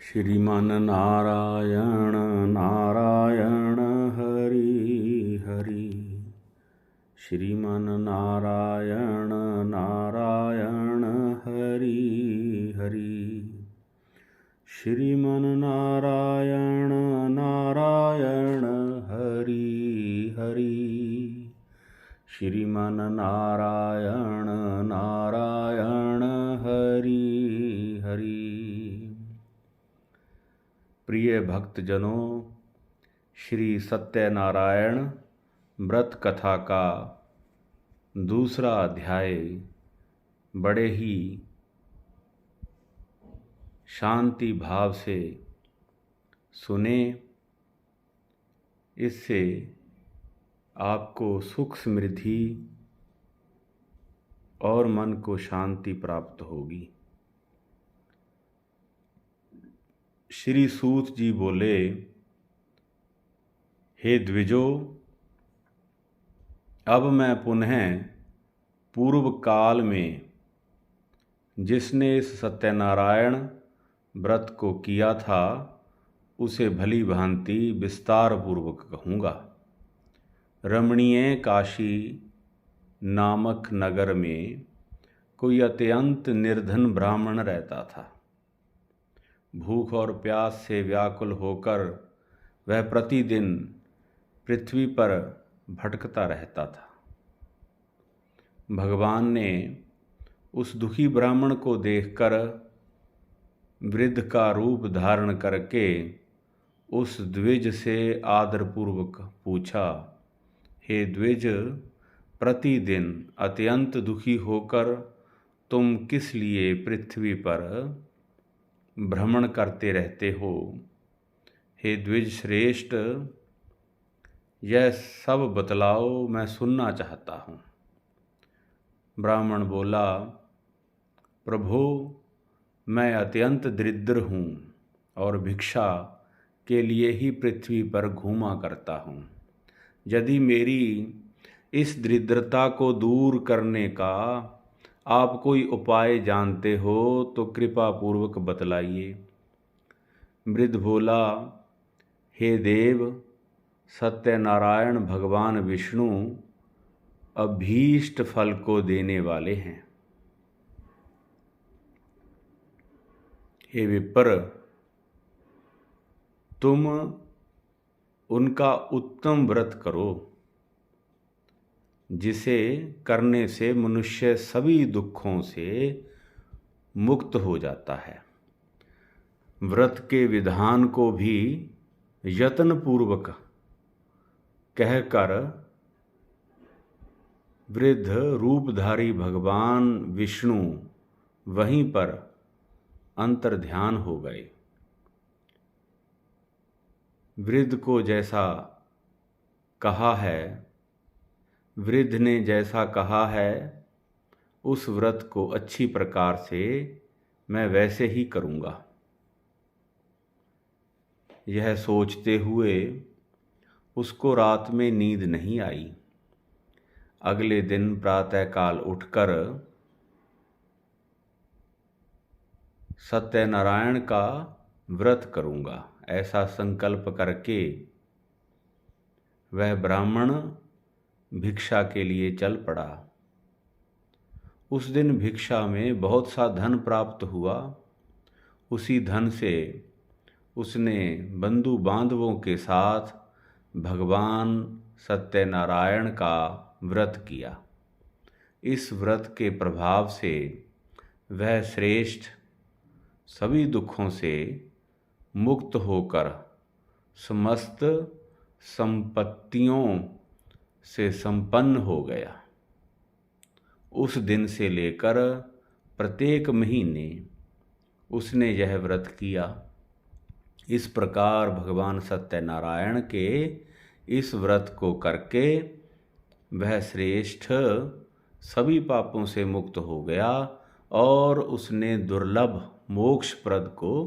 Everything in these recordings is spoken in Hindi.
श्रीमन नारायण नारायण हरि हरि। श्रीमन नारायण नारायण हरि हरि। श्रीमन नारायण नारायण हरि हरि। श्रीमन नारायण नारायण हरि हरि। प्रिय भक्तजनों, श्री सत्यनारायण व्रत कथा का दूसरा अध्याय बड़े ही शांति भाव से सुने। इससे आपको सुख समृद्धि और मन को शांति प्राप्त होगी। श्री सूत जी बोले, हे द्विजो, अब मैं पुनः पूर्व काल में जिसने इस सत्यनारायण व्रत को किया था उसे भली भांति विस्तार पूर्वक कहूँगा। रमणीय काशी नामक नगर में कोई अत्यंत निर्धन ब्राह्मण रहता था। भूख और प्यास से व्याकुल होकर वह प्रतिदिन पृथ्वी पर भटकता रहता था। भगवान ने उस दुखी ब्राह्मण को देखकर वृद्ध का रूप धारण करके उस द्विज से आदरपूर्वक पूछा, हे द्विज, प्रतिदिन अत्यंत दुखी होकर तुम किस लिए पृथ्वी पर भ्रमण करते रहते हो? हे द्विज श्रेष्ठ, यह सब बतलाओ, मैं सुनना चाहता हूँ। ब्राह्मण बोला, प्रभो, मैं अत्यंत दरिद्र हूँ और भिक्षा के लिए ही पृथ्वी पर घूमा करता हूँ। यदि मेरी इस दरिद्रता को दूर करने का आप कोई उपाय जानते हो तो कृपा पूर्वक बतलाइए। वृद्ध बोला, हे देव, सत्यनारायण भगवान विष्णु अभीष्ट फल को देने वाले हैं। हे विप्र, तुम उनका उत्तम व्रत करो, जिसे करने से मनुष्य सभी दुखों से मुक्त हो जाता है। व्रत के विधान को भी यत्नपूर्वक कहकर वृद्ध रूपधारी भगवान विष्णु वहीं पर अंतर्ध्यान हो गए। वृद्ध ने जैसा कहा है उस व्रत को अच्छी प्रकार से मैं वैसे ही करूँगा। यह सोचते हुए उसको रात में नींद नहीं आई। अगले दिन प्रातःकाल उठकर सत्यनारायण का व्रत करूँगा ऐसा संकल्प करके वह ब्राह्मण भिक्षा के लिए चल पड़ा। उस दिन भिक्षा में बहुत सा धन प्राप्त हुआ। उसी धन से उसने बंधु बांधवों के साथ भगवान सत्यनारायण का व्रत किया। इस व्रत के प्रभाव से वह श्रेष्ठ सभी दुखों से मुक्त होकर समस्त संपत्तियों से संपन्न हो गया। उस दिन से लेकर प्रत्येक महीने उसने यह व्रत किया। इस प्रकार भगवान सत्यनारायण के इस व्रत को करके वह श्रेष्ठ सभी पापों से मुक्त हो गया और उसने दुर्लभ मोक्षप्रद को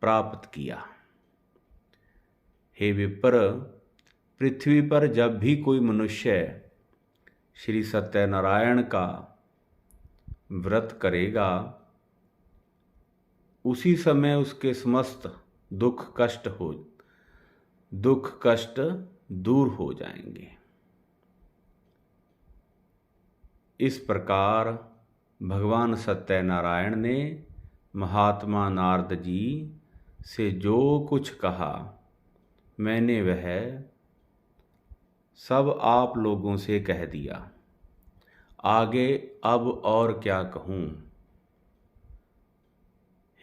प्राप्त किया। हे विप्र, पृथ्वी पर जब भी कोई मनुष्य श्री सत्यनारायण का व्रत करेगा उसी समय उसके समस्त दुख कष्ट दूर हो जाएंगे। इस प्रकार भगवान सत्यनारायण ने महात्मा नारद जी से जो कुछ कहा, मैंने वह सब आप लोगों से कह दिया। आगे अब और क्या कहूँ।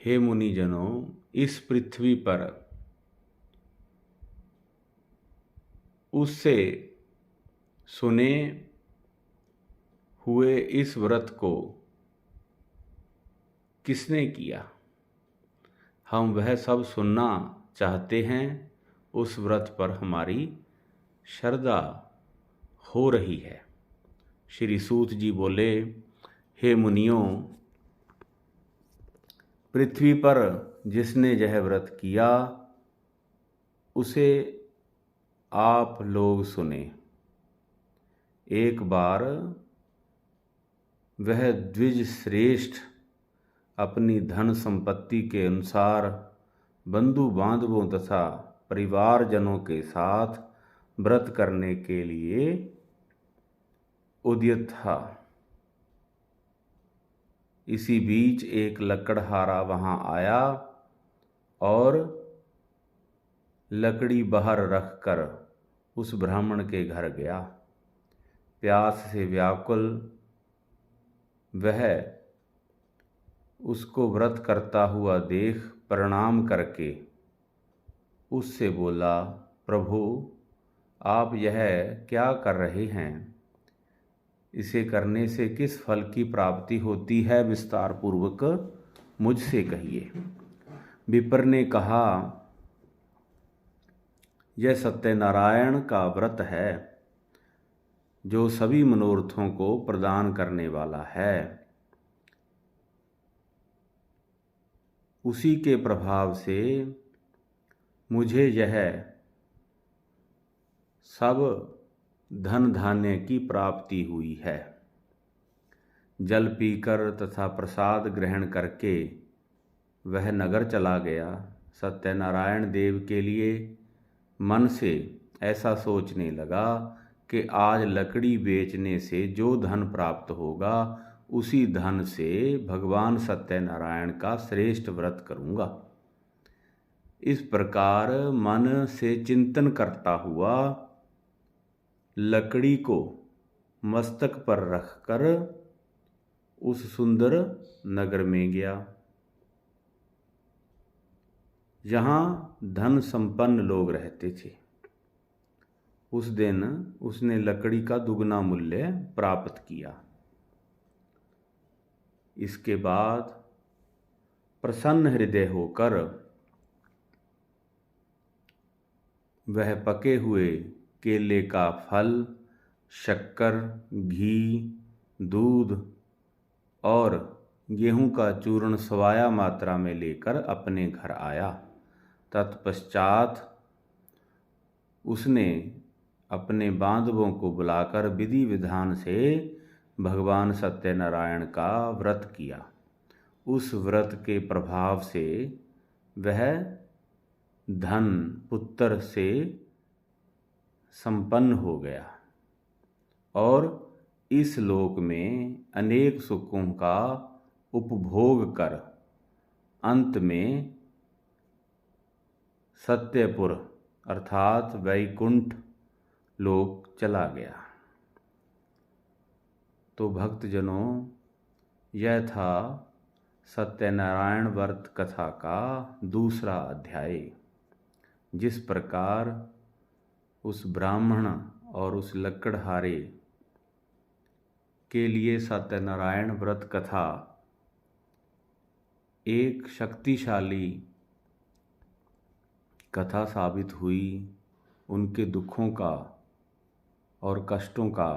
हे मुनिजनों, इस पृथ्वी पर उससे सुने हुए इस व्रत को किसने किया, हम वह सब सुनना चाहते हैं। उस व्रत पर हमारी श्रद्धा हो रही है। श्री सूत जी बोले, हे मुनियों, पृथ्वी पर जिसने यह व्रत किया उसे आप लोग सुने। एक बार वह द्विज श्रेष्ठ अपनी धन संपत्ति के अनुसार बंधु बांधवों तथा परिवारजनों के साथ व्रत करने के लिए उद्यत था। इसी बीच एक लकड़हारा वहां आया और लकड़ी बाहर रखकर उस ब्राह्मण के घर गया। प्यास से व्याकुल वह उसको व्रत करता हुआ देख प्रणाम करके उससे बोला, प्रभु, आप यह क्या कर रहे हैं? इसे करने से किस फल की प्राप्ति होती है, विस्तार पूर्वक मुझसे कहिए। विप्र ने कहा, यह सत्यनारायण का व्रत है जो सभी मनोरथों को प्रदान करने वाला है। उसी के प्रभाव से मुझे यह सब धन धान्य की प्राप्ति हुई है। जल पीकर तथा प्रसाद ग्रहण करके वह नगर चला गया। सत्यनारायण देव के लिए मन से ऐसा सोचने लगा कि आज लकड़ी बेचने से जो धन प्राप्त होगा उसी धन से भगवान सत्यनारायण का श्रेष्ठ व्रत करूँगा। इस प्रकार मन से चिंतन करता हुआ लकड़ी को मस्तक पर रखकर उस सुंदर नगर में गया। जहाँ धन संपन्न लोग रहते थे। उस दिन उसने लकड़ी का दुगना मूल्य प्राप्त किया। इसके बाद प्रसन्न हृदय होकर वह पके हुए केले का फल, शक्कर, घी, दूध और गेहूं का चूर्ण सवाया मात्रा में लेकर अपने घर आया। तत्पश्चात उसने अपने बांधवों को बुलाकर विधि विधान से भगवान सत्यनारायण का व्रत किया। उस व्रत के प्रभाव से वह धन पुत्र से संपन्न हो गया और इस लोक में अनेक सुखों का उपभोग कर अंत में सत्यपुर अर्थात वैकुंठ लोक चला गया। तो भक्तजनों, यह था सत्यनारायण व्रत कथा का दूसरा अध्याय। जिस प्रकार उस ब्राह्मण और उस लकड़हारे के लिए सत्यनारायण व्रत कथा एक शक्तिशाली कथा साबित हुई, उनके दुखों का और कष्टों का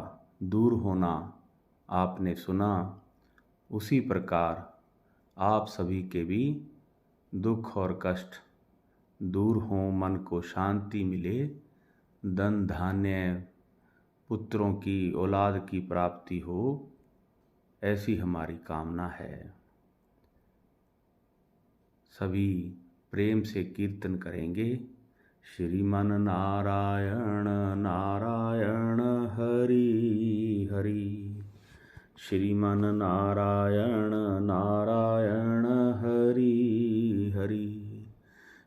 दूर होना आपने सुना। उसी प्रकार आप सभी के भी दुख और कष्ट दूर हों, मन को शांति मिले, धन धान्य पुत्रों की औलाद की प्राप्ति हो, ऐसी हमारी कामना है। सभी प्रेम से कीर्तन करेंगे। श्रीमन नारायण नारायण हरि हरि। श्रीमन नारायण नारायण हरि हरि।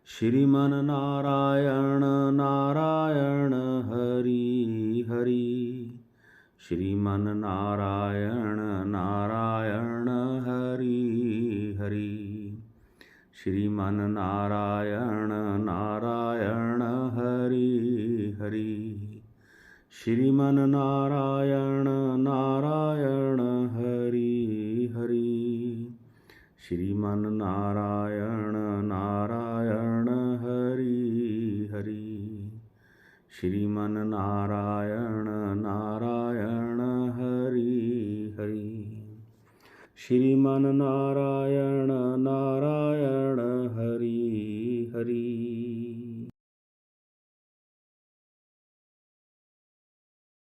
श्रीमन नारायण नारायण हरि हरि। श्रीमन नारायण नारायण हरि हरि। श्रीमन नारायण नारायण हरि हरि। श्रीमन नारायण नारायण हरि हरि। श्रीमन नारायण नारायण हरि हरि। श्रीमन नारायण नारायण हरि हरि। श्रीमन नारायण